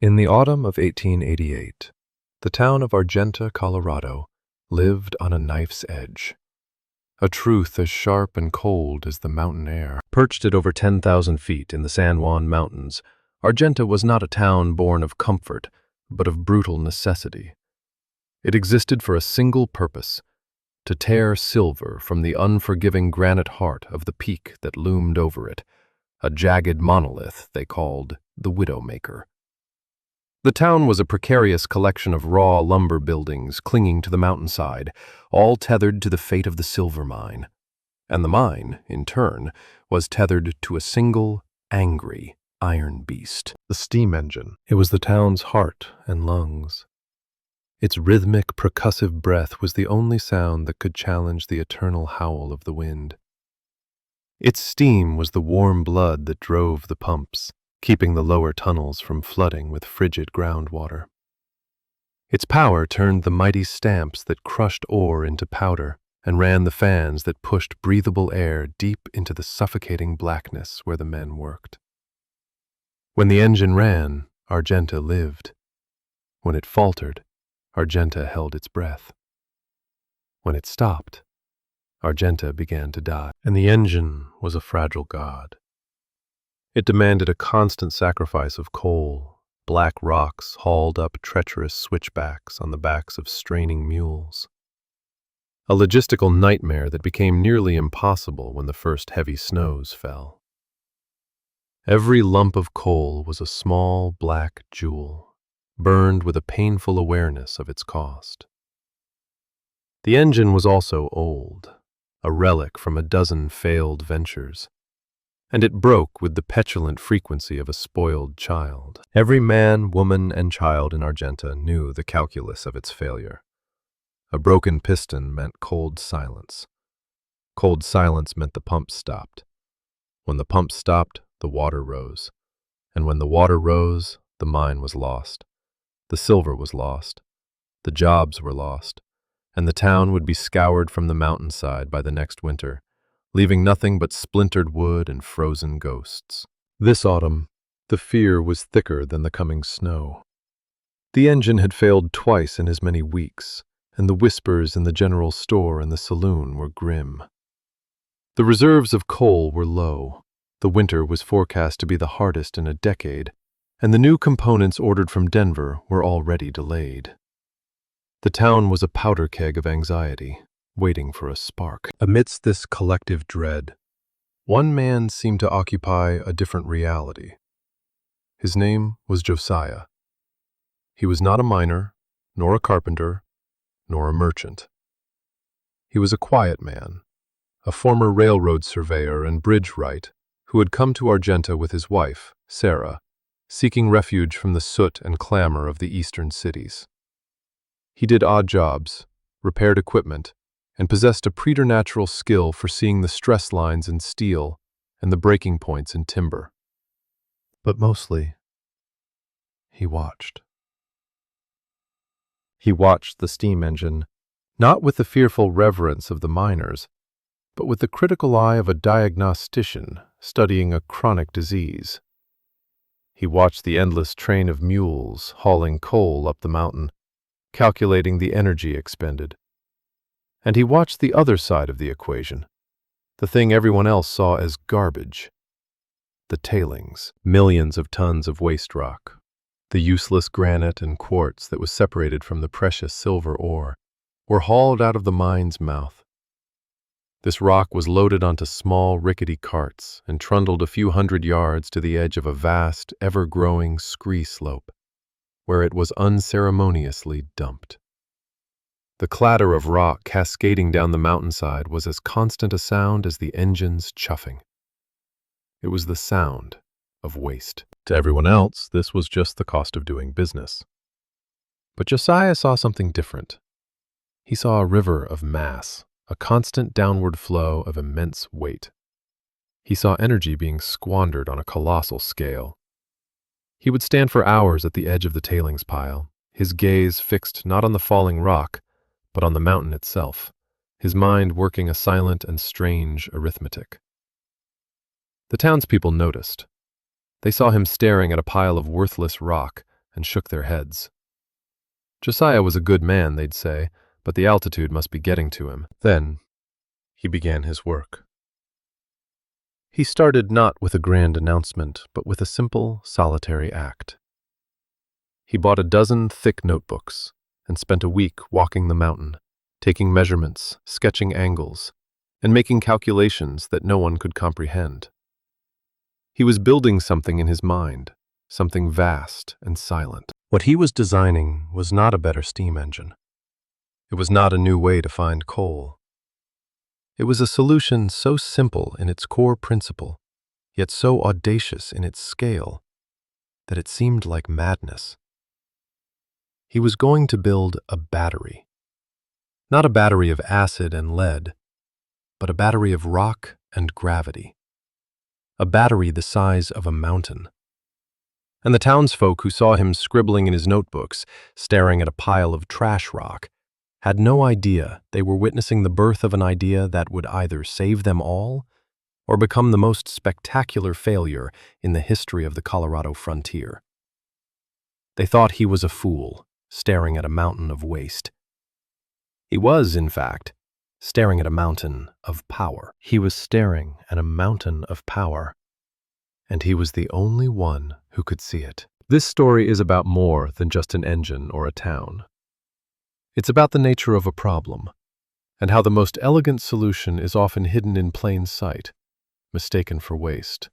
In the autumn of 1888, the town of Argenta, Colorado, lived on a knife's edge. A truth as sharp and cold as the mountain air. Perched at over 10,000 feet in the San Juan Mountains, Argenta was not a town born of comfort, but of brutal necessity. It existed for a single purpose: to tear silver from the unforgiving granite heart of the peak that loomed over it, a jagged monolith they called the Widowmaker. The town was a precarious collection of raw lumber buildings clinging to the mountainside, all tethered to the fate of the silver mine. And the mine, in turn, was tethered to a single, angry iron beast. The steam engine. It was the town's heart and lungs. Its rhythmic, percussive breath was the only sound that could challenge the eternal howl of the wind. Its steam was the warm blood that drove the pumps, keeping the lower tunnels from flooding with frigid groundwater. Its power turned the mighty stamps that crushed ore into powder and ran the fans that pushed breathable air deep into the suffocating blackness where the men worked. When the engine ran, Argenta lived. When it faltered, Argenta held its breath. When it stopped, Argenta began to die. And the engine was a fragile god. It demanded a constant sacrifice of coal, black rocks hauled up treacherous switchbacks on the backs of straining mules. A logistical nightmare that became nearly impossible when the first heavy snows fell. Every lump of coal was a small black jewel, burned with a painful awareness of its cost. The engine was also old, a relic from a dozen failed ventures, and it broke with the petulant frequency of a spoiled child. Every man, woman, and child in Argenta knew the calculus of its failure. A broken piston meant cold silence. Cold silence meant the pump stopped. When the pump stopped, the water rose. And when the water rose, the mine was lost. The silver was lost. The jobs were lost. And the town would be scoured from the mountainside by the next winter, leaving nothing but splintered wood and frozen ghosts. This autumn, the fear was thicker than the coming snow. The engine had failed twice in as many weeks, and the whispers in the general store and the saloon were grim. The reserves of coal were low. The winter was forecast to be the hardest in a decade, and the new components ordered from Denver were already delayed. The town was a powder keg of anxiety, waiting for a spark. Amidst this collective dread, one man seemed to occupy a different reality. His name was Josiah. He was not a miner, nor a carpenter, nor a merchant. He was a quiet man, a former railroad surveyor and bridge wright who had come to Argenta with his wife, Sarah, seeking refuge from the soot and clamor of the eastern cities. He did odd jobs, repaired equipment, and possessed a preternatural skill for seeing the stress lines in steel and the breaking points in timber. But mostly, he watched. He watched the steam engine, not with the fearful reverence of the miners, but with the critical eye of a diagnostician studying a chronic disease. He watched the endless train of mules hauling coal up the mountain, calculating the energy expended. And he watched the other side of the equation, the thing everyone else saw as garbage. The tailings, millions of tons of waste rock, the useless granite and quartz that was separated from the precious silver ore, were hauled out of the mine's mouth. This rock was loaded onto small, rickety carts and trundled a few hundred yards to the edge of a vast, ever-growing scree slope, where it was unceremoniously dumped. The clatter of rock cascading down the mountainside was as constant a sound as the engine's chuffing. It was the sound of waste. To everyone else, this was just the cost of doing business. But Josiah saw something different. He saw a river of mass, a constant downward flow of immense weight. He saw energy being squandered on a colossal scale. He would stand for hours at the edge of the tailings pile, his gaze fixed not on the falling rock, but on the mountain itself, his mind working a silent and strange arithmetic. The townspeople noticed. They saw him staring at a pile of worthless rock and shook their heads. Josiah was a good man, they'd say, but the altitude must be getting to him. Then he began his work. He started not with a grand announcement, but with a simple, solitary act. He bought a dozen thick notebooks and spent a week walking the mountain, taking measurements, sketching angles, and making calculations that no one could comprehend. He was building something in his mind, something vast and silent. What he was designing was not a better steam engine. It was not a new way to find coal. It was a solution so simple in its core principle, yet so audacious in its scale, that it seemed like madness. He was going to build a battery. Not a battery of acid and lead, but a battery of rock and gravity. A battery the size of a mountain. And the townsfolk who saw him scribbling in his notebooks, staring at a pile of trash rock, had no idea they were witnessing the birth of an idea that would either save them all or become the most spectacular failure in the history of the Colorado frontier. They thought he was a fool, staring at a mountain of waste. He was, in fact, staring at a mountain of power. He was staring at a mountain of power, and he was the only one who could see it. This story is about more than just an engine or a town. It's about the nature of a problem, and how the most elegant solution is often hidden in plain sight, mistaken for waste.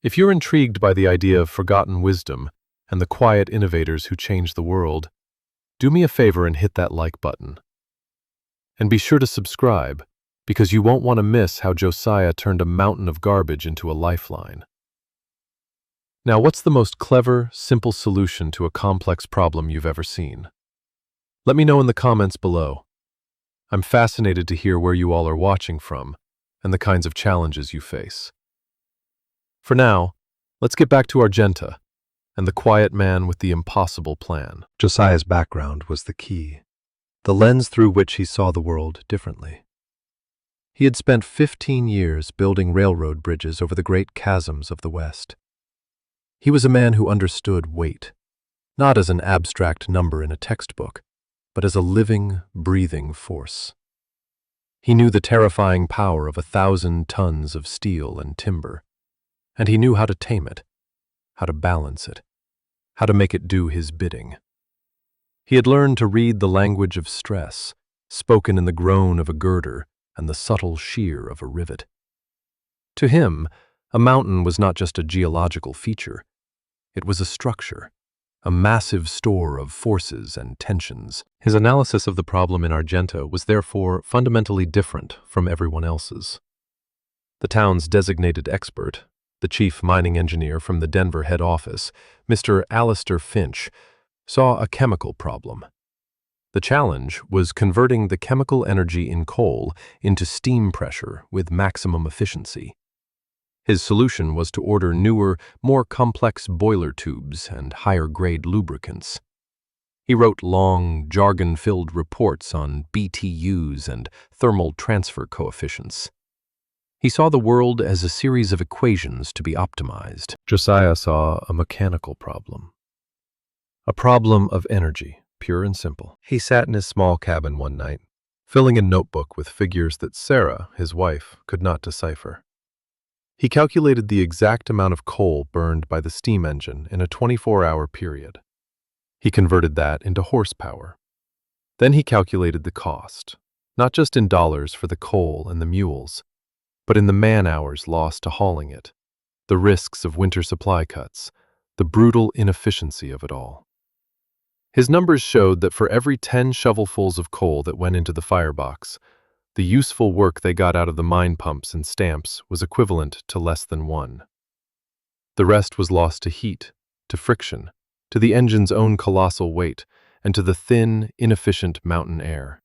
If you're intrigued by the idea of forgotten wisdom and the quiet innovators who change the world, do me a favor and hit that like button. And be sure to subscribe, because you won't want to miss how Josiah turned a mountain of garbage into a lifeline. Now, what's the most clever, simple solution to a complex problem you've ever seen? Let me know in the comments below. I'm fascinated to hear where you all are watching from and the kinds of challenges you face. For now, let's get back to Argenta and the quiet man with the impossible plan. Josiah's background was the key, the lens through which he saw the world differently. He had spent 15 years building railroad bridges over the great chasms of the West. He was a man who understood weight, not as an abstract number in a textbook, but as a living, breathing force. He knew the terrifying power of 1,000 tons of steel and timber, and he knew how to tame it, how to balance it, how to make it do his bidding. He had learned to read the language of stress, spoken in the groan of a girder and the subtle shear of a rivet. To him, a mountain was not just a geological feature. It was a structure, a massive store of forces and tensions. His analysis of the problem in Argenta was therefore fundamentally different from everyone else's. The town's designated expert, the chief mining engineer from the Denver head office, Mr. Alistair Finch, saw a chemical problem. The challenge was converting the chemical energy in coal into steam pressure with maximum efficiency. His solution was to order newer, more complex boiler tubes and higher-grade lubricants. He wrote long, jargon-filled reports on BTUs and thermal transfer coefficients. He saw the world as a series of equations to be optimized. Josiah saw a mechanical problem. A problem of energy, pure and simple. He sat in his small cabin one night, filling a notebook with figures that Sarah, his wife, could not decipher. He calculated the exact amount of coal burned by the steam engine in a 24-hour period. He converted that into horsepower. Then he calculated the cost, not just in dollars for the coal and the mules, but in the man-hours lost to hauling it, the risks of winter supply cuts, the brutal inefficiency of it all. His numbers showed that for every 10 shovelfuls of coal that went into the firebox, the useful work they got out of the mine pumps and stamps was equivalent to less than 1. The rest was lost to heat, to friction, to the engine's own colossal weight, and to the thin, inefficient mountain air.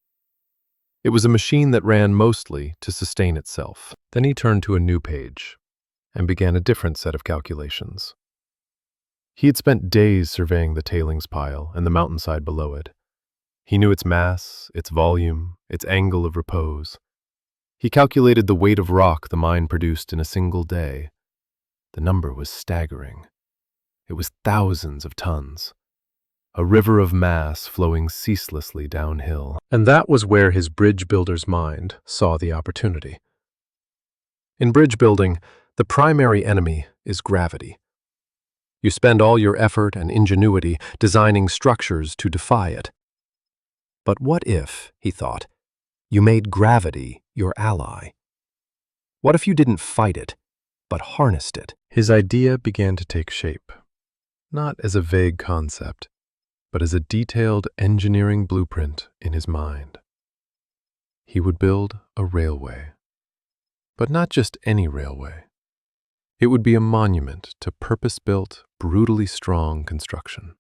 It was a machine that ran mostly to sustain itself. Then he turned to a new page and began a different set of calculations. He had spent days surveying the tailings pile and the mountainside below it. He knew its mass, its volume, its angle of repose. He calculated the weight of rock the mine produced in a single day. The number was staggering. It was thousands of tons. A river of mass flowing ceaselessly downhill. And that was where his bridge builder's mind saw the opportunity. In bridge building, the primary enemy is gravity. You spend all your effort and ingenuity designing structures to defy it. But what if, he thought, you made gravity your ally? What if you didn't fight it, but harnessed it? His idea began to take shape, not as a vague concept, but as a detailed engineering blueprint in his mind. He would build a railway, but not just any railway. It would be a monument to purpose-built, brutally strong construction.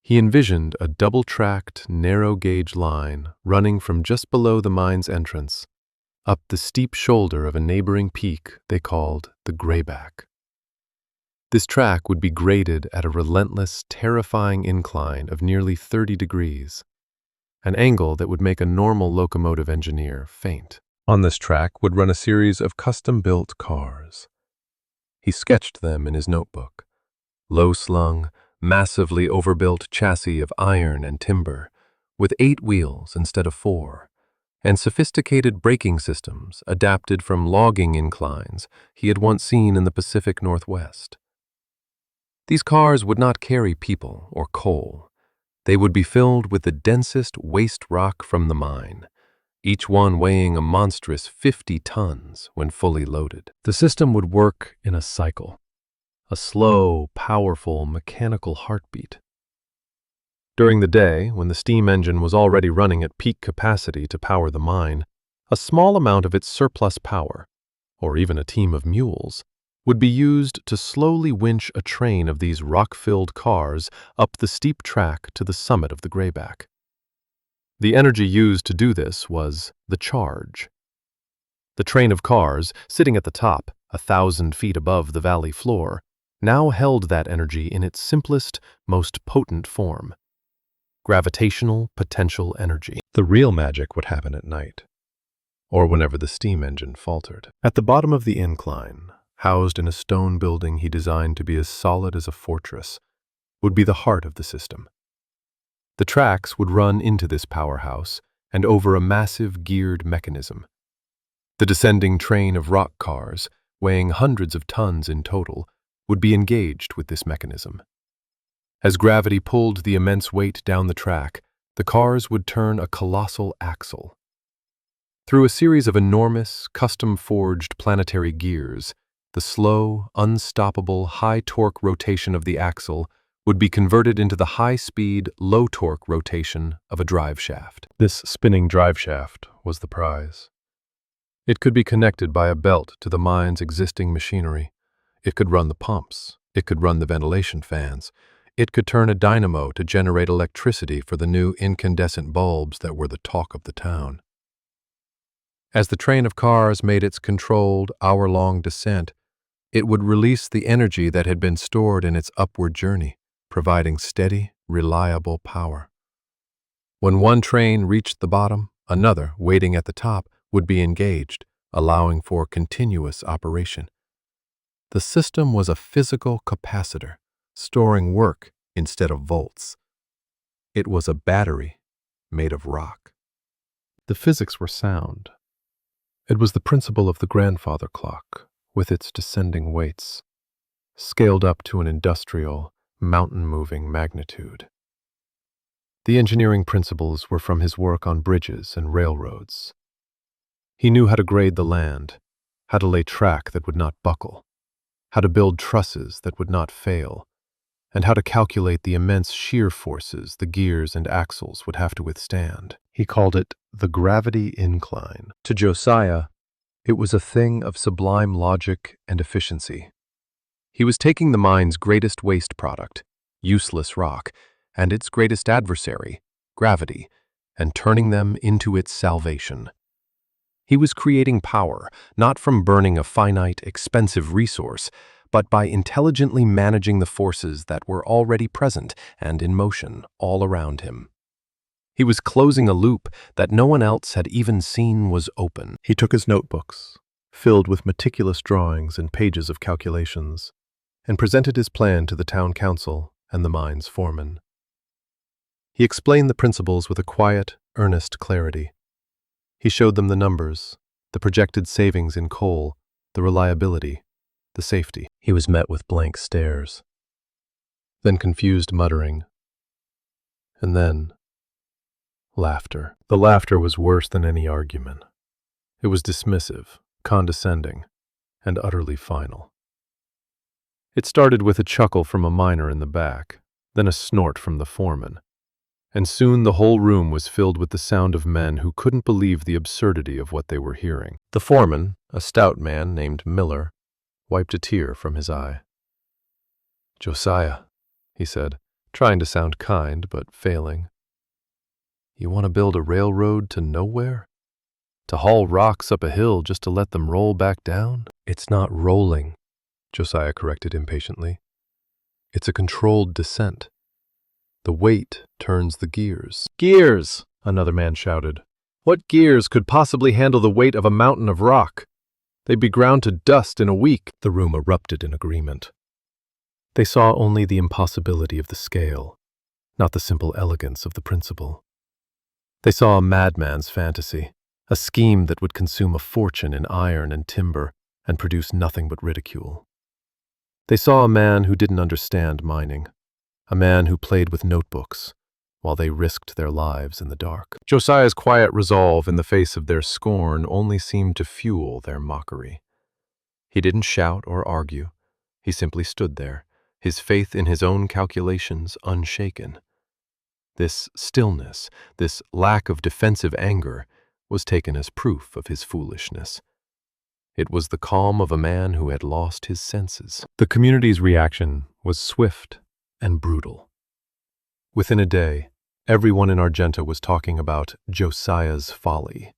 He envisioned a double-tracked, narrow-gauge line running from just below the mine's entrance up the steep shoulder of a neighboring peak they called the Grayback. This track would be graded at a relentless, terrifying incline of nearly 30 degrees, an angle that would make a normal locomotive engineer faint. On this track would run a series of custom-built cars. He sketched them in his notebook. Low-slung, massively overbuilt chassis of iron and timber, with 8 wheels instead of 4, and sophisticated braking systems adapted from logging inclines he had once seen in the Pacific Northwest. These cars would not carry people or coal. They would be filled with the densest waste rock from the mine, each one weighing a monstrous 50 tons when fully loaded. The system would work in a cycle, a slow, powerful, mechanical heartbeat. During the day, when the steam engine was already running at peak capacity to power the mine, a small amount of its surplus power, or even a team of mules, would be used to slowly winch a train of these rock-filled cars up the steep track to the summit of the Grayback. The energy used to do this was the charge. The train of cars, sitting at the top, 1,000 feet above the valley floor, now held that energy in its simplest, most potent form. Gravitational potential energy. The real magic would happen at night, or whenever the steam engine faltered. At the bottom of the incline, housed in a stone building he designed to be as solid as a fortress, would be the heart of the system. The tracks would run into this powerhouse and over a massive geared mechanism. The descending train of rock cars, weighing hundreds of tons in total, would be engaged with this mechanism. As gravity pulled the immense weight down the track, the cars would turn a colossal axle. Through a series of enormous, custom-forged planetary gears, the slow, unstoppable, high-torque rotation of the axle would be converted into the high-speed, low-torque rotation of a drive shaft. This spinning drive shaft was the prize. It could be connected by a belt to the mine's existing machinery. It could run the pumps. It could run the ventilation fans. It could turn a dynamo to generate electricity for the new incandescent bulbs that were the talk of the town. As the train of cars made its controlled, hour-long descent, it would release the energy that had been stored in its upward journey, providing steady, reliable power. When one train reached the bottom, another, waiting at the top, would be engaged, allowing for continuous operation. The system was a physical capacitor, storing work instead of volts. It was a battery made of rock. The physics were sound. It was the principle of the grandfather clock, with its descending weights, scaled up to an industrial, mountain-moving magnitude. The engineering principles were from his work on bridges and railroads. He knew how to grade the land, how to lay track that would not buckle, how to build trusses that would not fail, and how to calculate the immense shear forces the gears and axles would have to withstand. He called it the gravity incline. To Josiah, it was a thing of sublime logic and efficiency. He was taking the mine's greatest waste product, useless rock, and its greatest adversary, gravity, and turning them into its salvation. He was creating power, not from burning a finite, expensive resource, but by intelligently managing the forces that were already present and in motion all around him. He was closing a loop that no one else had even seen was open. He took his notebooks, filled with meticulous drawings and pages of calculations, and presented his plan to the town council and the mine's foreman. He explained the principles with a quiet, earnest clarity. He showed them the numbers, the projected savings in coal, the reliability, the safety. He was met with blank stares, then confused muttering, and then laughter. The laughter was worse than any argument. It was dismissive, condescending, and utterly final. It started with a chuckle from a miner in the back, then a snort from the foreman, and soon the whole room was filled with the sound of men who couldn't believe the absurdity of what they were hearing. The foreman, a stout man named Miller, wiped a tear from his eye. "Josiah," he said, trying to sound kind but failing. "You want to build a railroad to nowhere? To haul rocks up a hill just to let them roll back down?" "It's not rolling," Josiah corrected impatiently. "It's a controlled descent. The weight turns the gears." "Gears!" another man shouted. "What gears could possibly handle the weight of a mountain of rock? They'd be ground to dust in a week." The room erupted in agreement. They saw only the impossibility of the scale, not the simple elegance of the principle. They saw a madman's fantasy, a scheme that would consume a fortune in iron and timber and produce nothing but ridicule. They saw a man who didn't understand mining, a man who played with notebooks while they risked their lives in the dark. Josiah's quiet resolve in the face of their scorn only seemed to fuel their mockery. He didn't shout or argue. He simply stood there, his faith in his own calculations unshaken. This stillness, this lack of defensive anger, was taken as proof of his foolishness. It was the calm of a man who had lost his senses. The community's reaction was swift and brutal. Within a day, everyone in Argenta was talking about Josiah's folly.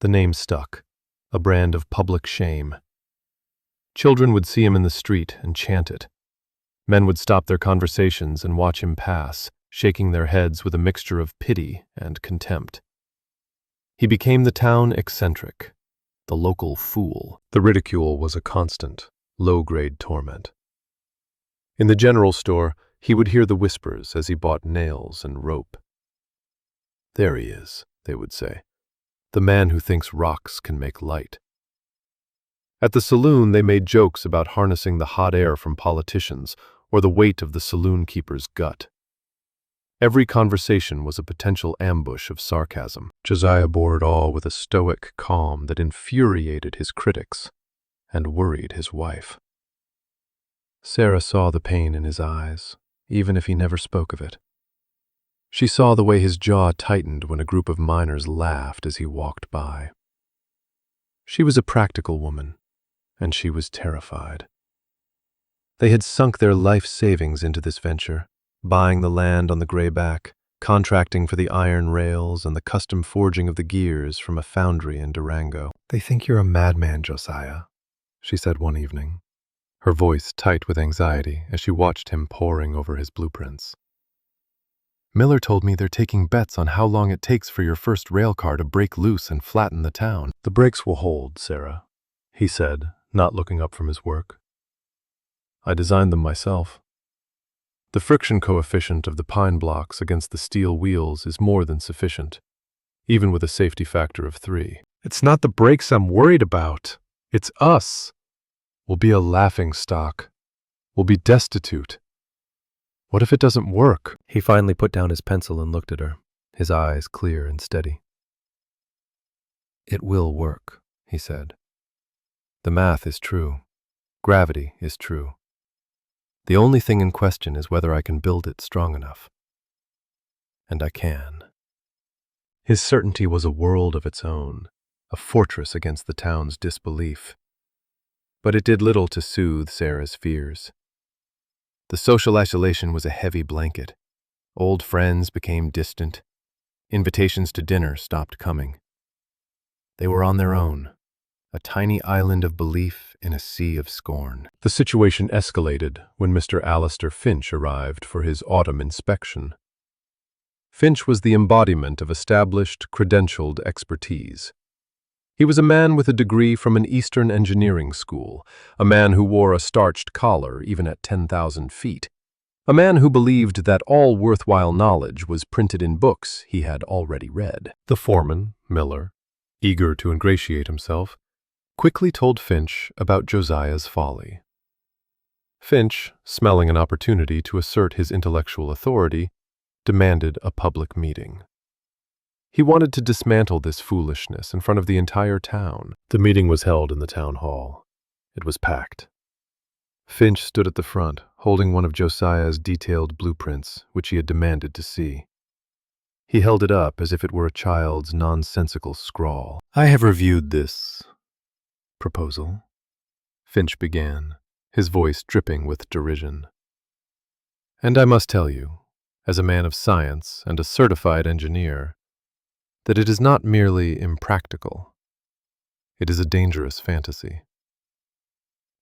The name stuck, a brand of public shame. Children would see him in the street and chant it. Men would stop their conversations and watch him pass, shaking their heads with a mixture of pity and contempt. He became the town eccentric, the local fool. The ridicule was a constant, low-grade torment. In the general store, he would hear the whispers as he bought nails and rope. "There he is," they would say, "the man who thinks rocks can make light." At the saloon, they made jokes about harnessing the hot air from politicians or the weight of the saloon keeper's gut. Every conversation was a potential ambush of sarcasm. Josiah bore it all with a stoic calm that infuriated his critics and worried his wife. Sarah saw the pain in his eyes, even if he never spoke of it. She saw the way his jaw tightened when a group of miners laughed as he walked by. She was a practical woman, and she was terrified. They had sunk their life savings into this venture, buying the land on the grayback, contracting for the iron rails and the custom forging of the gears from a foundry in Durango. "They think you're a madman, Josiah," she said one evening, her voice tight with anxiety as she watched him poring over his blueprints. "Miller told me they're taking bets on how long it takes for your first rail car to break loose and flatten the town." "The brakes will hold, Sarah," he said, not looking up from his work. "I designed them myself. The friction coefficient of the pine blocks against the steel wheels is more than sufficient, even with a safety factor of 3. It's not the brakes I'm worried about. It's us. We'll be a laughing stock. We'll be destitute. What if it doesn't work?" He finally put down his pencil and looked at her, his eyes clear and steady. "It will work," he said. "The math is true. Gravity is true. The only thing in question is whether I can build it strong enough. And I can." His certainty was a world of its own, a fortress against the town's disbelief. But it did little to soothe Sarah's fears. The social isolation was a heavy blanket. Old friends became distant. Invitations to dinner stopped coming. They were on their own, a tiny island of belief in a sea of scorn. The situation escalated when Mr. Alistair Finch arrived for his autumn inspection. Finch was the embodiment of established, credentialed expertise. He was a man with a degree from an Eastern engineering school, a man who wore a starched collar even at 10,000 feet, a man who believed that all worthwhile knowledge was printed in books he had already read. The foreman, Miller, eager to ingratiate himself, quickly told Finch about Josiah's folly. Finch, smelling an opportunity to assert his intellectual authority, demanded a public meeting. He wanted to dismantle this foolishness in front of the entire town. The meeting was held in the town hall. It was packed. Finch stood at the front, holding one of Josiah's detailed blueprints, which he had demanded to see. He held it up as if it were a child's nonsensical scrawl. "I have reviewed this proposal," Finch began, his voice dripping with derision. "And I must tell you, as a man of science and a certified engineer, that it is not merely impractical. It is a dangerous fantasy.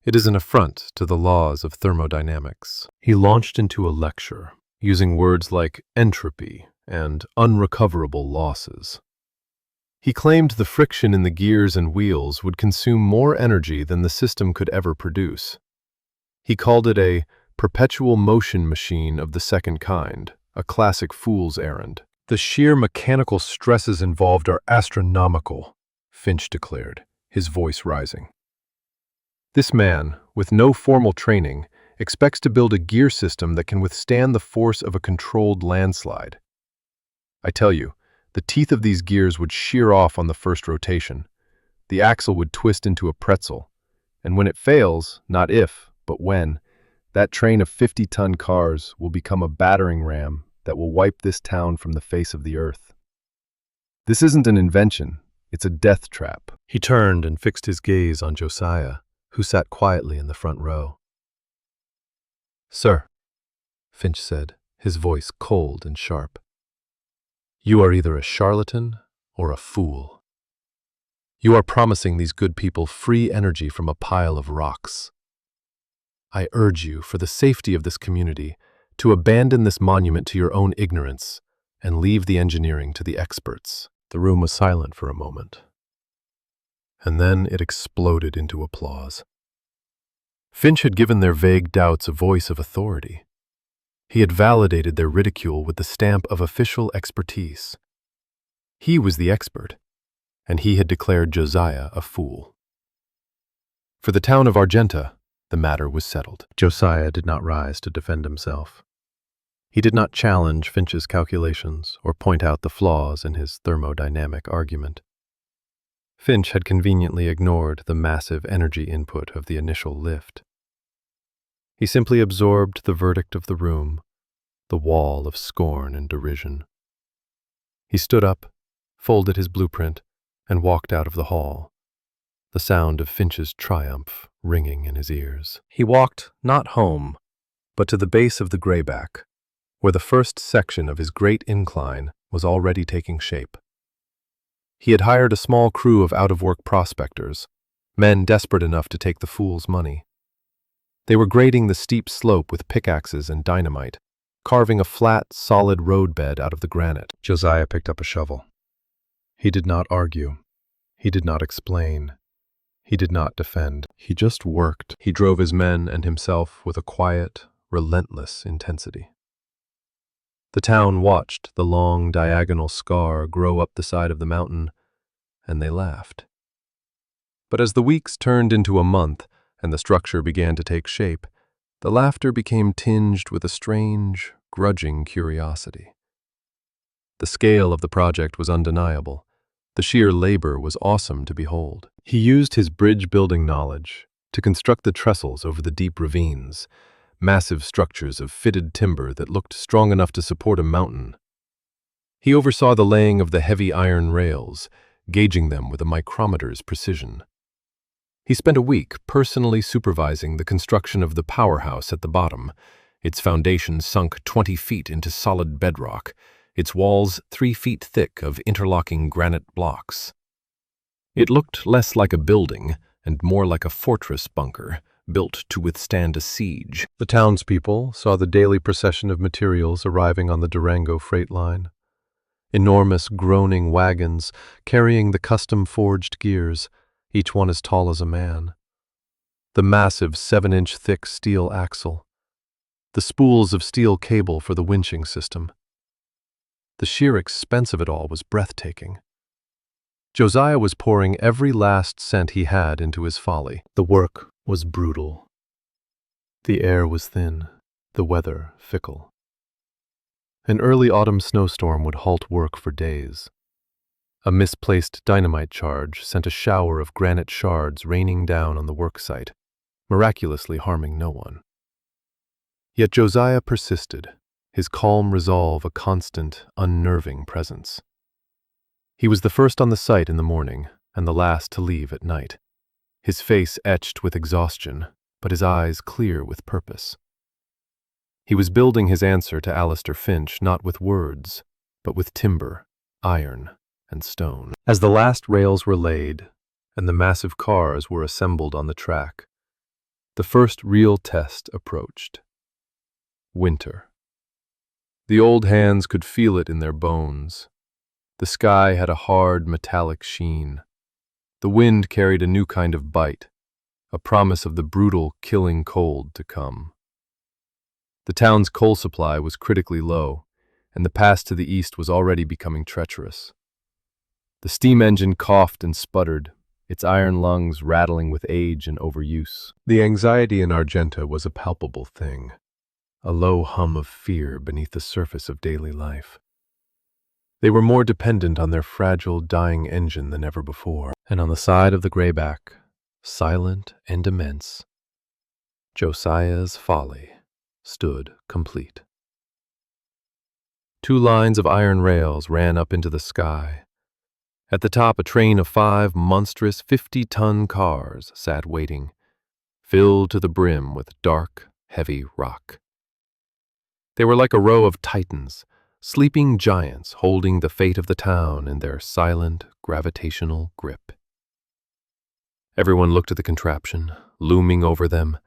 It is an affront to the laws of thermodynamics." He launched into a lecture, using words like entropy and unrecoverable losses. He claimed the friction in the gears and wheels would consume more energy than the system could ever produce. He called it a perpetual motion machine of the second kind, a classic fool's errand. "The sheer mechanical stresses involved are astronomical," Finch declared, his voice rising. "This man, with no formal training, expects to build a gear system that can withstand the force of a controlled landslide. I tell you, the teeth of these gears would shear off on the first rotation. The axle would twist into a pretzel. And when it fails, not if, but when, that train of 50-ton cars will become a battering ram that will wipe this town from the face of the earth. This isn't an invention, it's a death trap." He turned and fixed his gaze on Josiah, who sat quietly in the front row. "Sir," Finch said, his voice cold and sharp, "you are either a charlatan or a fool. You are promising these good people free energy from a pile of rocks. I urge you, for the safety of this community, to abandon this monument to your own ignorance and leave the engineering to the experts." The room was silent for a moment, and then it exploded into applause. Finch had given their vague doubts a voice of authority. He had validated their ridicule with the stamp of official expertise. He was the expert, and he had declared Josiah a fool. For the town of Argenta, the matter was settled. Josiah did not rise to defend himself. He did not challenge Finch's calculations or point out the flaws in his thermodynamic argument. Finch had conveniently ignored the massive energy input of the initial lift. He simply absorbed the verdict of the room, the wall of scorn and derision. He stood up, folded his blueprint, and walked out of the hall, the sound of Finch's triumph ringing in his ears. He walked not home, but to the base of the grayback, where the first section of his great incline was already taking shape. He had hired a small crew of out-of-work prospectors, men desperate enough to take the fool's money. They were grading the steep slope with pickaxes and dynamite, carving a flat, solid roadbed out of the granite. Josiah picked up a shovel. He did not argue. He did not explain. He did not defend. He just worked. He drove his men and himself with a quiet, relentless intensity. The town watched the long diagonal scar grow up the side of the mountain, and they laughed. But as the weeks turned into a month and the structure began to take shape, the laughter became tinged with a strange, grudging curiosity. The scale of the project was undeniable. The sheer labor was awesome to behold. He used his bridge-building knowledge to construct the trestles over the deep ravines, massive structures of fitted timber that looked strong enough to support a mountain. He oversaw the laying of the heavy iron rails, gauging them with a micrometer's precision. He spent a week personally supervising the construction of the powerhouse at the bottom, its foundations sunk 20 feet into solid bedrock, its walls 3 feet thick of interlocking granite blocks. It looked less like a building and more like a fortress bunker, built to withstand a siege. The townspeople saw the daily procession of materials arriving on the Durango freight line. Enormous groaning wagons carrying the custom-forged gears, each one as tall as a man. The massive 7-inch thick steel axle. The spools of steel cable for the winching system. The sheer expense of it all was breathtaking. Josiah was pouring every last cent he had into his folly. The work was brutal. The air was thin, the weather fickle. An early autumn snowstorm would halt work for days. A misplaced dynamite charge sent a shower of granite shards raining down on the work site, miraculously harming no one. Yet Josiah persisted, his calm resolve a constant, unnerving presence. He was the first on the site in the morning and the last to leave at night, his face etched with exhaustion, but his eyes clear with purpose. He was building his answer to Alistair Finch not with words, but with timber, iron, and stone. As the last rails were laid and the massive cars were assembled on the track, the first real test approached. Winter. The old hands could feel it in their bones. The sky had a hard, metallic sheen. The wind carried a new kind of bite, a promise of the brutal, killing cold to come. The town's coal supply was critically low, and the pass to the east was already becoming treacherous. The steam engine coughed and sputtered, its iron lungs rattling with age and overuse. The anxiety in Argenta was a palpable thing, a low hum of fear beneath the surface of daily life. They were more dependent on their fragile, dying engine than ever before. And on the side of the grayback, silent and immense, Josiah's folly stood complete. 2 lines of iron rails ran up into the sky. At the top, a train of 5 monstrous 50-ton cars sat waiting, filled to the brim with dark, heavy rock. They were like a row of titans, sleeping giants holding the fate of the town in their silent, gravitational grip. Everyone looked at the contraption, looming over them,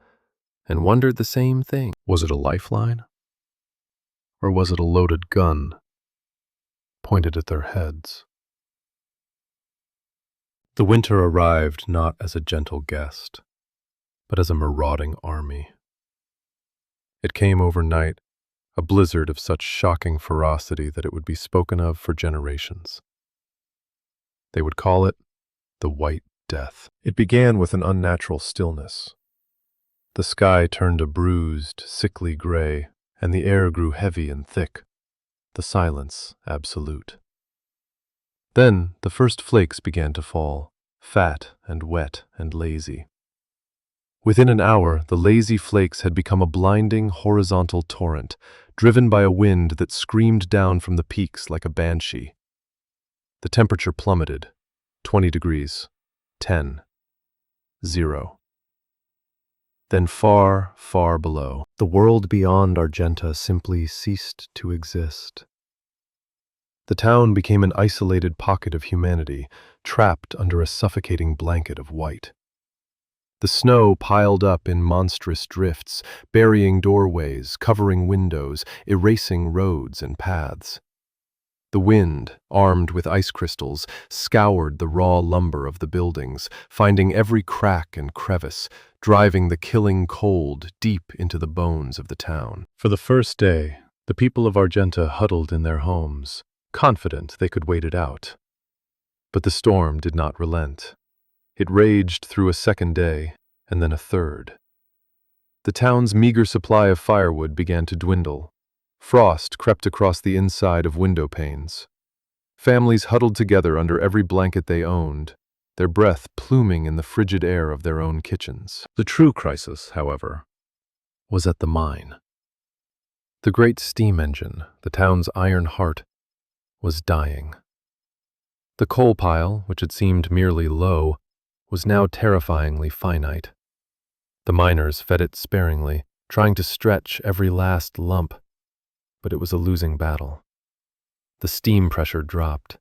and wondered the same thing. Was it a lifeline? Or was it a loaded gun pointed at their heads? The winter arrived not as a gentle guest, but as a marauding army. It came overnight, a blizzard of such shocking ferocity that it would be spoken of for generations. They would call it the White Death. It began with an unnatural stillness. The sky turned a bruised, sickly gray, and the air grew heavy and thick, the silence absolute. Then the first flakes began to fall, fat and wet and lazy. Within an hour, the lazy flakes had become a blinding, horizontal torrent, driven by a wind that screamed down from the peaks like a banshee. The temperature plummeted, 20 degrees, 10, 0. Then far, far below, the world beyond Argenta simply ceased to exist. The town became an isolated pocket of humanity, trapped under a suffocating blanket of white. The snow piled up in monstrous drifts, burying doorways, covering windows, erasing roads and paths. The wind, armed with ice crystals, scoured the raw lumber of the buildings, finding every crack and crevice, driving the killing cold deep into the bones of the town. For the first day, the people of Argenta huddled in their homes, confident they could wait it out. But the storm did not relent. It raged through a second day, and then a third. The town's meager supply of firewood began to dwindle. Frost crept across the inside of window panes. Families huddled together under every blanket they owned, their breath pluming in the frigid air of their own kitchens. The true crisis, however, was at the mine. The great steam engine, the town's iron heart, was dying. The coal pile, which had seemed merely low, was now terrifyingly finite. The miners fed it sparingly, trying to stretch every last lump, but it was a losing battle. The steam pressure dropped.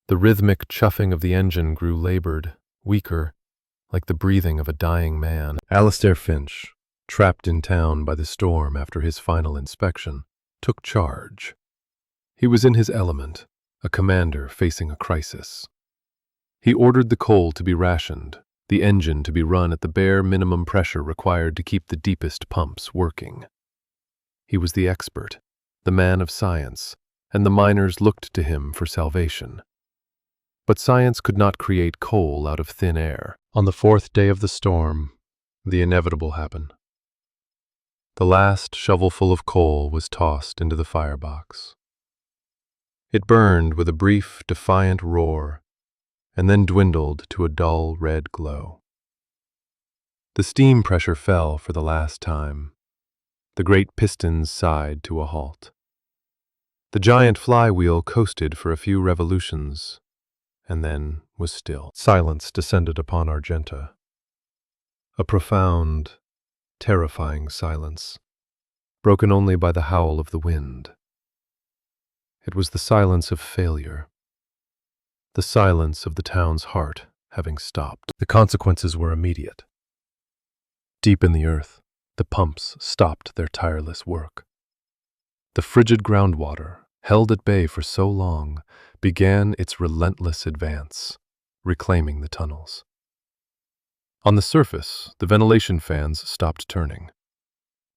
The rhythmic chuffing of the engine grew labored, weaker, like the breathing of a dying man. Alistair Finch, trapped in town by the storm after his final inspection, took charge. He was in his element, a commander facing a crisis. He ordered the coal to be rationed, the engine to be run at the bare minimum pressure required to keep the deepest pumps working. He was the expert, the man of science, and the miners looked to him for salvation. But science could not create coal out of thin air. On the fourth day of the storm, the inevitable happened. The last shovelful of coal was tossed into the firebox. It burned with a brief, defiant roar, and then dwindled to a dull red glow. The steam pressure fell for the last time. The great pistons sighed to a halt. The giant flywheel coasted for a few revolutions, and then was still. Silence descended upon Argenta. A profound, terrifying silence, broken only by the howl of the wind. It was the silence of failure, the silence of the town's heart having stopped. The consequences were immediate. Deep in the earth, the pumps stopped their tireless work. The frigid groundwater, held at bay for so long, began its relentless advance, reclaiming the tunnels. On the surface, the ventilation fans stopped turning.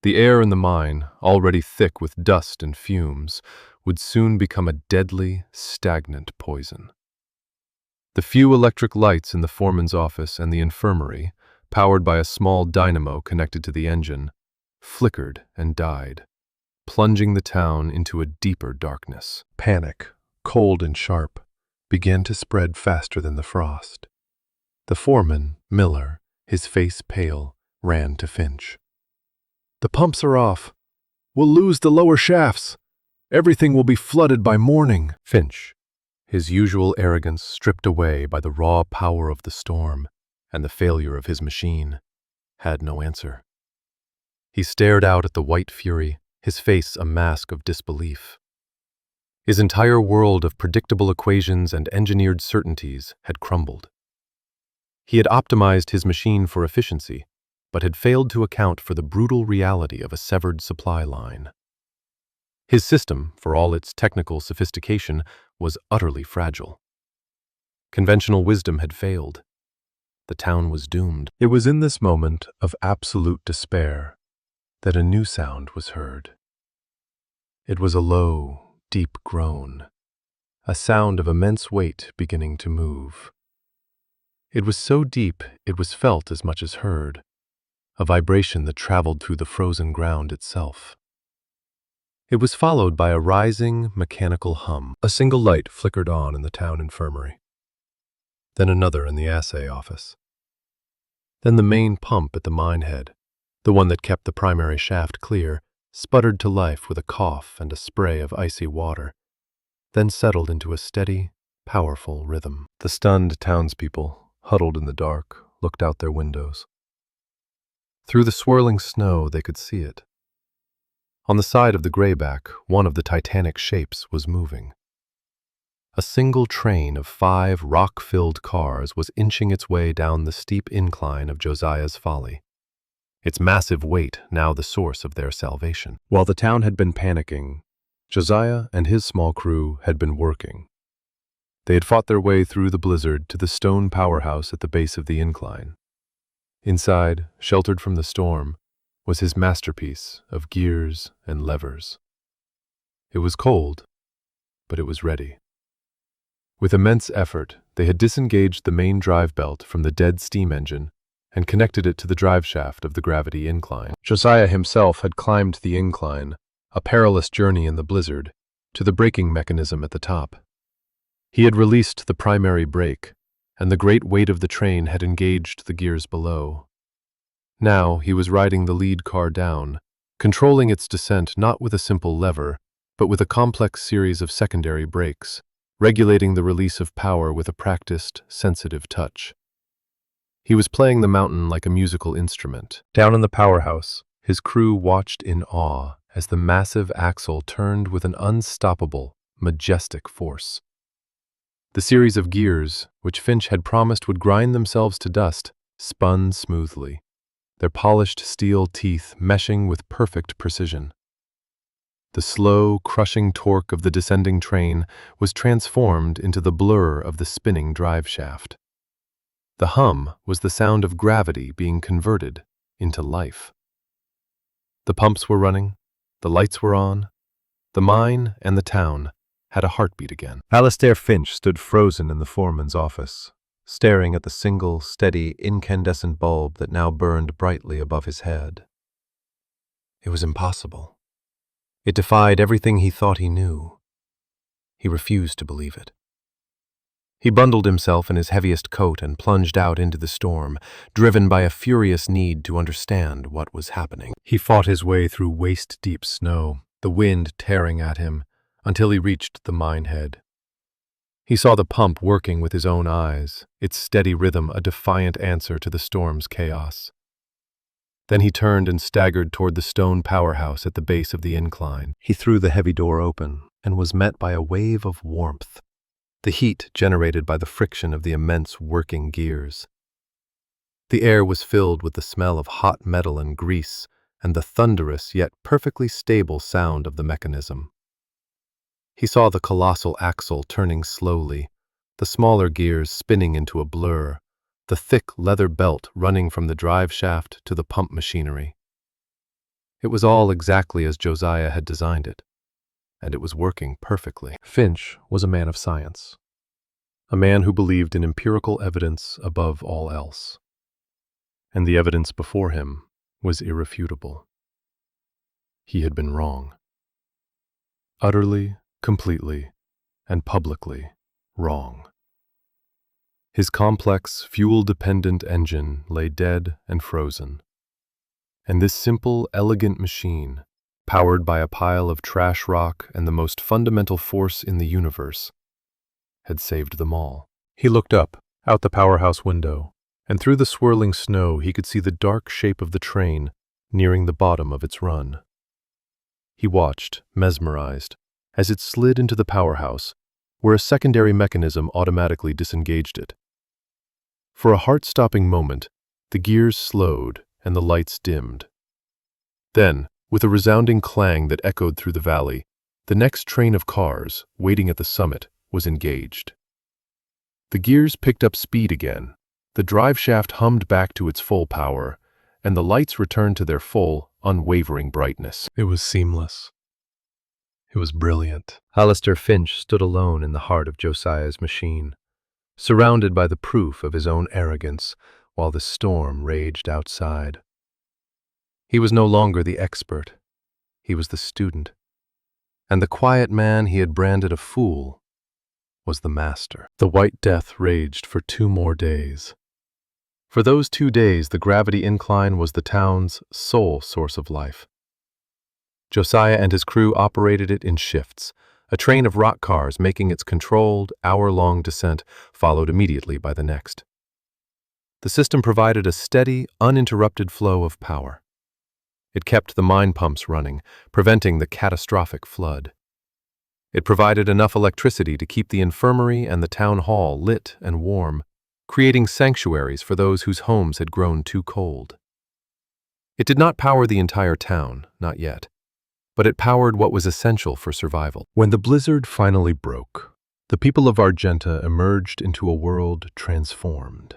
The air in the mine, already thick with dust and fumes, would soon become a deadly, stagnant poison. The few electric lights in the foreman's office and the infirmary, powered by a small dynamo connected to the engine, flickered and died, plunging the town into a deeper darkness. Panic, cold and sharp, began to spread faster than the frost. The foreman, Miller, his face pale, ran to Finch. "The pumps are off. We'll lose the lower shafts. Everything will be flooded by morning." Finch, his usual arrogance stripped away by the raw power of the storm and the failure of his machine, had no answer. He stared out at the white fury, his face a mask of disbelief. His entire world of predictable equations and engineered certainties had crumbled. He had optimized his machine for efficiency, but had failed to account for the brutal reality of a severed supply line. His system, for all its technical sophistication, was utterly fragile. Conventional wisdom had failed. The town was doomed. It was in this moment of absolute despair that a new sound was heard. It was a low, deep groan, a sound of immense weight beginning to move. It was so deep it was felt as much as heard, a vibration that traveled through the frozen ground itself. It was followed by a rising, mechanical hum. A single light flickered on in the town infirmary, then another in the assay office. Then the main pump at the mine head, the one that kept the primary shaft clear, sputtered to life with a cough and a spray of icy water, then settled into a steady, powerful rhythm. The stunned townspeople, huddled in the dark, looked out their windows. Through the swirling snow they could see it. On the side of the grayback, one of the titanic shapes was moving. A single train of 5 rock-filled cars was inching its way down the steep incline of Josiah's Folly, its massive weight now the source of their salvation. While the town had been panicking, Josiah and his small crew had been working. They had fought their way through the blizzard to the stone powerhouse at the base of the incline. Inside, sheltered from the storm, was his masterpiece of gears and levers. It was cold, but it was ready. With immense effort, they had disengaged the main drive belt from the dead steam engine and connected it to the drive shaft of the gravity incline. Josiah himself had climbed the incline, a perilous journey in the blizzard, to the braking mechanism at the top. He had released the primary brake, and the great weight of the train had engaged the gears below. Now he was riding the lead car down, controlling its descent not with a simple lever, but with a complex series of secondary brakes, regulating the release of power with a practiced, sensitive touch. He was playing the mountain like a musical instrument. Down in the powerhouse, his crew watched in awe as the massive axle turned with an unstoppable, majestic force. The series of gears, which Finch had promised would grind themselves to dust, spun smoothly, their polished steel teeth meshing with perfect precision. The slow, crushing torque of the descending train was transformed into the blur of the spinning drive shaft. The hum was the sound of gravity being converted into life. The pumps were running, the lights were on, the mine and the town had a heartbeat again. Alistair Finch stood frozen in the foreman's office, staring at the single, steady, incandescent bulb that now burned brightly above his head. It was impossible. It defied everything he thought he knew. He refused to believe it. He bundled himself in his heaviest coat and plunged out into the storm, driven by a furious need to understand what was happening. He fought his way through waist-deep snow, the wind tearing at him, until he reached the mine head. He saw the pump working with his own eyes, its steady rhythm a defiant answer to the storm's chaos. Then he turned and staggered toward the stone powerhouse at the base of the incline. He threw the heavy door open and was met by a wave of warmth, the heat generated by the friction of the immense working gears. The air was filled with the smell of hot metal and grease and the thunderous yet perfectly stable sound of the mechanism. He saw the colossal axle turning slowly, the smaller gears spinning into a blur, the thick leather belt running from the drive shaft to the pump machinery. It was all exactly as Josiah had designed it, and it was working perfectly. Finch was a man of science, a man who believed in empirical evidence above all else. And the evidence before him was irrefutable. He had been wrong. Utterly, completely, and publicly wrong. His complex, fuel-dependent engine lay dead and frozen. And this simple, elegant machine, powered by a pile of trash rock and the most fundamental force in the universe, had saved them all. He looked up, out the powerhouse window, and through the swirling snow he could see the dark shape of the train nearing the bottom of its run. He watched, mesmerized, as it slid into the powerhouse, where a secondary mechanism automatically disengaged it. For a heart-stopping moment, the gears slowed and the lights dimmed. Then, with a resounding clang that echoed through the valley, the next train of cars, waiting at the summit, was engaged. The gears picked up speed again, the drive shaft hummed back to its full power, and the lights returned to their full, unwavering brightness. It was seamless. It was brilliant. Alistair Finch stood alone in the heart of Josiah's machine, surrounded by the proof of his own arrogance, while the storm raged outside. He was no longer the expert. He was the student. And the quiet man he had branded a fool was the master. The White Death raged for 2 more days. For those 2 days, the gravity incline was the town's sole source of life. Josiah and his crew operated it in shifts, a train of rock cars making its controlled, hour-long descent, followed immediately by the next. The system provided a steady, uninterrupted flow of power. It kept the mine pumps running, preventing the catastrophic flood. It provided enough electricity to keep the infirmary and the town hall lit and warm, creating sanctuaries for those whose homes had grown too cold. It did not power the entire town, not yet, but it powered what was essential for survival. When the blizzard finally broke, the people of Argenta emerged into a world transformed.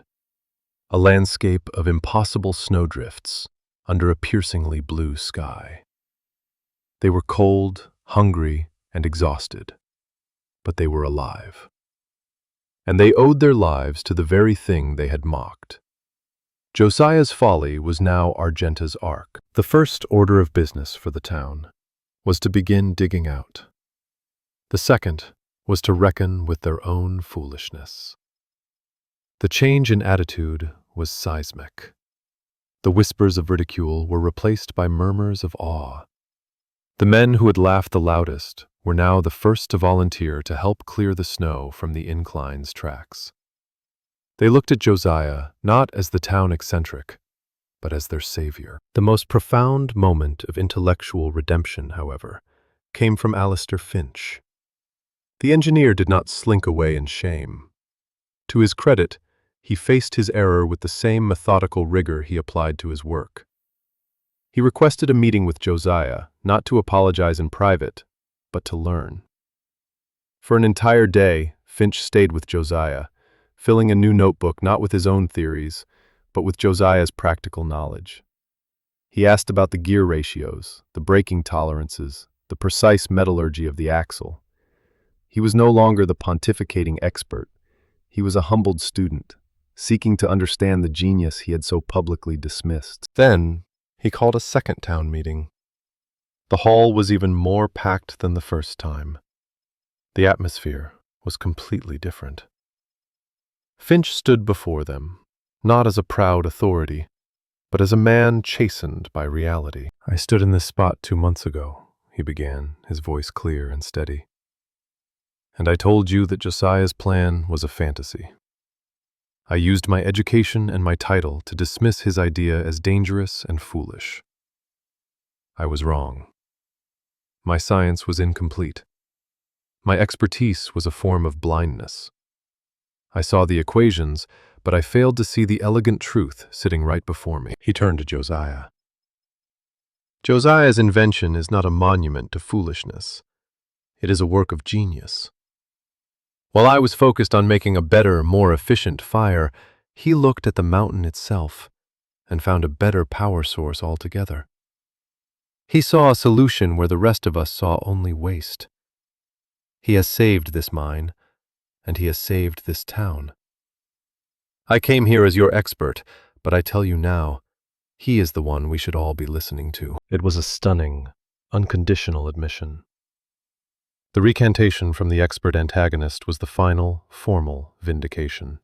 A landscape of impossible snowdrifts under a piercingly blue sky. They were cold, hungry, and exhausted, but they were alive. And they owed their lives to the very thing they had mocked. Josiah's folly was now Argenta's arc. The first order of business for the town was to begin digging out. The second was to reckon with their own foolishness. The change in attitude was seismic. The whispers of ridicule were replaced by murmurs of awe. The men who had laughed the loudest were now the first to volunteer to help clear the snow from the incline's tracks. They looked at Josiah not as the town eccentric, but as their savior. The most profound moment of intellectual redemption, however, came from Alistair Finch. The engineer did not slink away in shame. To his credit, he faced his error with the same methodical rigor he applied to his work. He requested a meeting with Josiah, not to apologize in private, but to learn. For an entire day, Finch stayed with Josiah, filling a new notebook not with his own theories, but with Josiah's practical knowledge. He asked about the gear ratios, the braking tolerances, the precise metallurgy of the axle. He was no longer the pontificating expert. He was a humbled student, seeking to understand the genius he had so publicly dismissed. Then, he called a second town meeting. The hall was even more packed than the first time. The atmosphere was completely different. Finch stood before them, not as a proud authority, but as a man chastened by reality. "I stood in this spot 2 months ago," he began, his voice clear and steady. "And I told you that Josiah's plan was a fantasy. I used my education and my title to dismiss his idea as dangerous and foolish. I was wrong. My science was incomplete. My expertise was a form of blindness. I saw the equations, but I failed to see the elegant truth sitting right before me." He turned to Josiah. "Josiah's invention is not a monument to foolishness. It is a work of genius. While I was focused on making a better, more efficient fire, he looked at the mountain itself and found a better power source altogether. He saw a solution where the rest of us saw only waste. He has saved this mine, and he has saved this town. I came here as your expert, but I tell you now, he is the one we should all be listening to." It was a stunning, unconditional admission. The recantation from the expert antagonist was the final, formal vindication.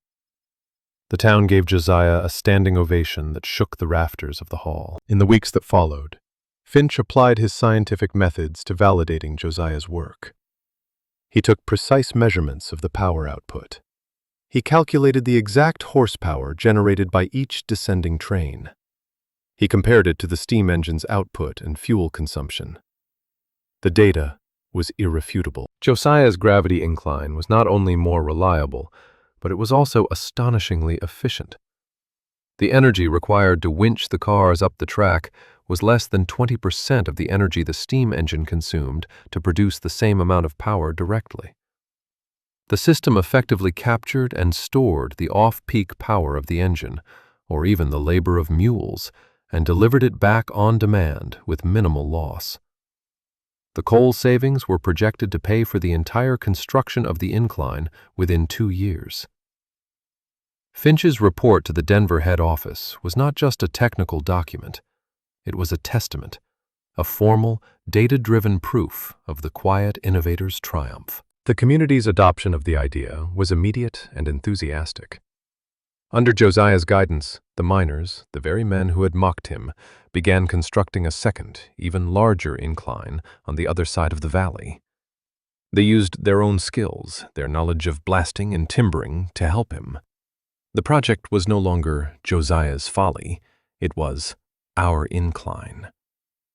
The town gave Josiah a standing ovation that shook the rafters of the hall. In the weeks that followed, Finch applied his scientific methods to validating Josiah's work. He took precise measurements of the power output. He calculated the exact horsepower generated by each descending train. He compared it to the steam engine's output and fuel consumption. The data was irrefutable. Josiah's gravity incline was not only more reliable, but it was also astonishingly efficient. The energy required to winch the cars up the track was less than 20% of the energy the steam engine consumed to produce the same amount of power directly. The system effectively captured and stored the off-peak power of the engine, or even the labor of mules, and delivered it back on demand with minimal loss. The coal savings were projected to pay for the entire construction of the incline within 2 years. Finch's report to the Denver head office was not just a technical document. It was a testament, a formal, data-driven proof of the quiet innovator's triumph. The community's adoption of the idea was immediate and enthusiastic. Under Josiah's guidance, the miners, the very men who had mocked him, began constructing a second, even larger incline on the other side of the valley. They used their own skills, their knowledge of blasting and timbering, to help him. The project was no longer Josiah's folly, it was our incline.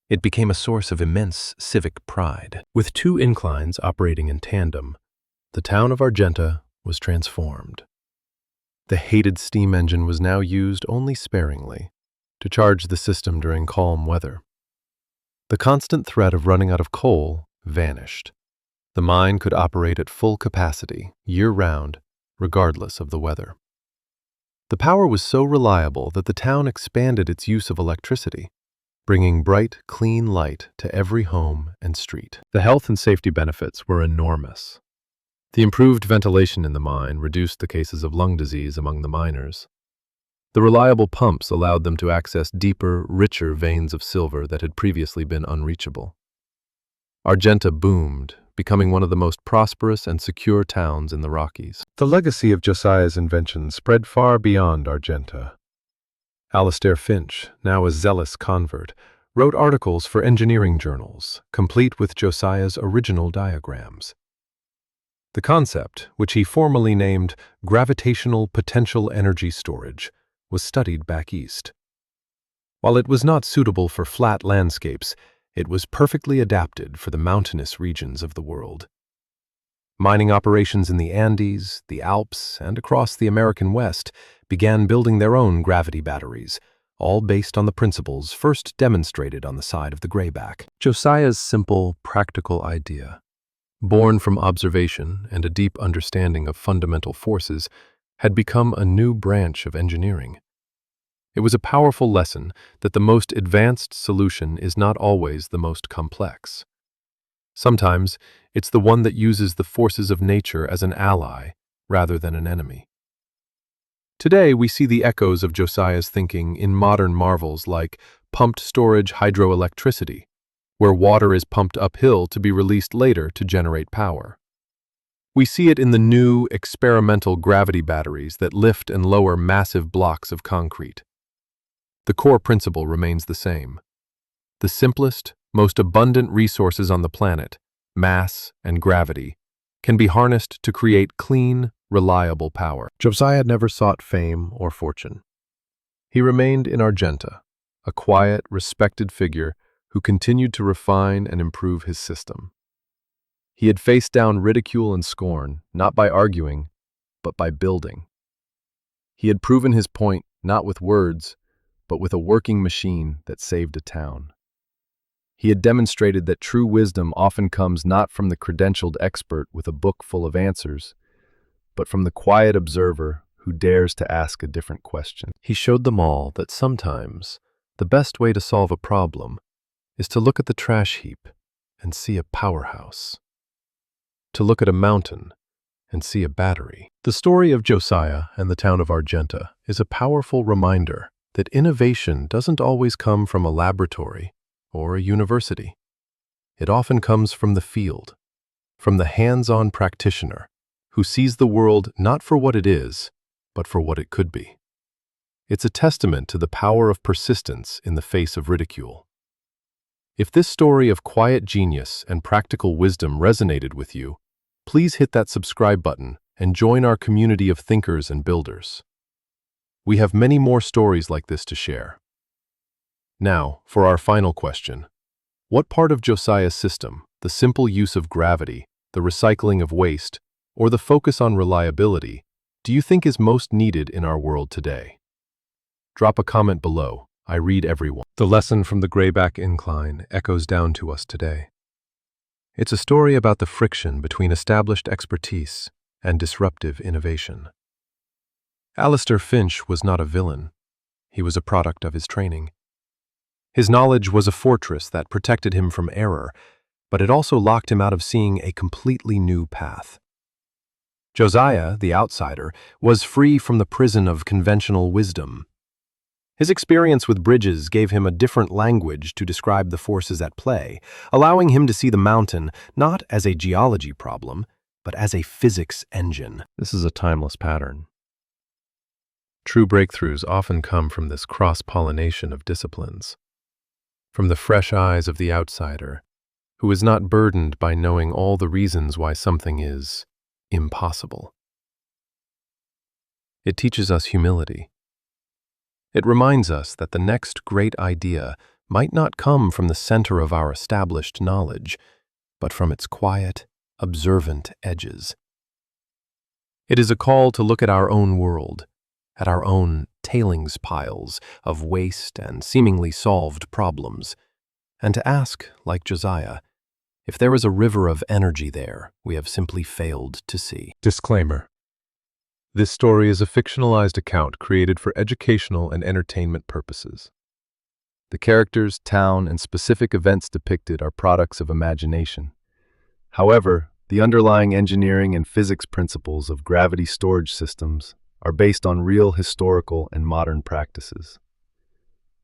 It became a source of immense civic pride. With 2 inclines operating in tandem, the town of Argenta was transformed. The hated steam engine was now used only sparingly to charge the system during calm weather. The constant threat of running out of coal vanished. The mine could operate at full capacity, year-round, regardless of the weather. The power was so reliable that the town expanded its use of electricity, bringing bright, clean light to every home and street. The health and safety benefits were enormous. The improved ventilation in the mine reduced the cases of lung disease among the miners. The reliable pumps allowed them to access deeper, richer veins of silver that had previously been unreachable. Argenta boomed, becoming one of the most prosperous and secure towns in the Rockies. The legacy of Josiah's invention spread far beyond Argenta. Alastair Finch, now a zealous convert, wrote articles for engineering journals, complete with Josiah's original diagrams. The concept, which he formally named gravitational potential energy storage, was studied back east. While it was not suitable for flat landscapes, it was perfectly adapted for the mountainous regions of the world. Mining operations in the Andes, the Alps, and across the American West began building their own gravity batteries, all based on the principles first demonstrated on the side of the grayback. Josiah's simple, practical idea, born from observation and a deep understanding of fundamental forces, had become a new branch of engineering. It was a powerful lesson that the most advanced solution is not always the most complex. Sometimes, it's the one that uses the forces of nature as an ally rather than an enemy. Today, we see the echoes of Josiah's thinking in modern marvels like pumped storage hydroelectricity, where water is pumped uphill to be released later to generate power. We see it in the new, experimental gravity batteries that lift and lower massive blocks of concrete. The core principle remains the same. The simplest, most abundant resources on the planet, mass and gravity, can be harnessed to create clean, reliable power. Josiah never sought fame or fortune. He remained in Argenta, a quiet, respected figure who continued to refine and improve his system. He had faced down ridicule and scorn, not by arguing, but by building. He had proven his point not with words, but with a working machine that saved a town. He had demonstrated that true wisdom often comes not from the credentialed expert with a book full of answers, but from the quiet observer who dares to ask a different question. He showed them all that sometimes the best way to solve a problem is to look at the trash heap and see a powerhouse, to look at a mountain and see a battery. The story of Josiah and the town of Argenta is a powerful reminder that innovation doesn't always come from a laboratory or a university. It often comes from the field, from the hands-on practitioner who sees the world not for what it is, but for what it could be. It's a testament to the power of persistence in the face of ridicule. If this story of quiet genius and practical wisdom resonated with you, please hit that subscribe button and join our community of thinkers and builders. We have many more stories like this to share. Now, for our final question. What part of Josiah's system, the simple use of gravity, the recycling of waste, or the focus on reliability, do you think is most needed in our world today? Drop a comment below. I read everyone. The lesson from the Grayback Incline echoes down to us today. It's a story about the friction between established expertise and disruptive innovation. Alistair Finch was not a villain. He was a product of his training. His knowledge was a fortress that protected him from error, but it also locked him out of seeing a completely new path. Josiah, the outsider, was free from the prison of conventional wisdom. His experience with bridges gave him a different language to describe the forces at play, allowing him to see the mountain not as a geology problem, but as a physics engine. This is a timeless pattern. True breakthroughs often come from this cross-pollination of disciplines, from the fresh eyes of the outsider, who is not burdened by knowing all the reasons why something is impossible. It teaches us humility. It reminds us that the next great idea might not come from the center of our established knowledge, but from its quiet, observant edges. It is a call to look at our own world, at our own tailings piles of waste and seemingly solved problems, and to ask, like Josiah, if there is a river of energy there we have simply failed to see. Disclaimer. This story is a fictionalized account created for educational and entertainment purposes. The characters, town, and specific events depicted are products of imagination. However, the underlying engineering and physics principles of gravity storage systems are based on real historical and modern practices.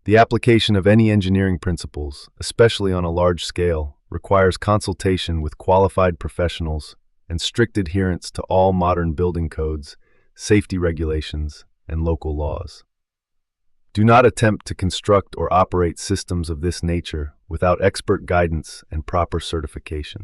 The application of any engineering principles, especially on a large scale, requires consultation with qualified professionals and strict adherence to all modern building codes, safety regulations, and local laws. Do not attempt to construct or operate systems of this nature without expert guidance and proper certification.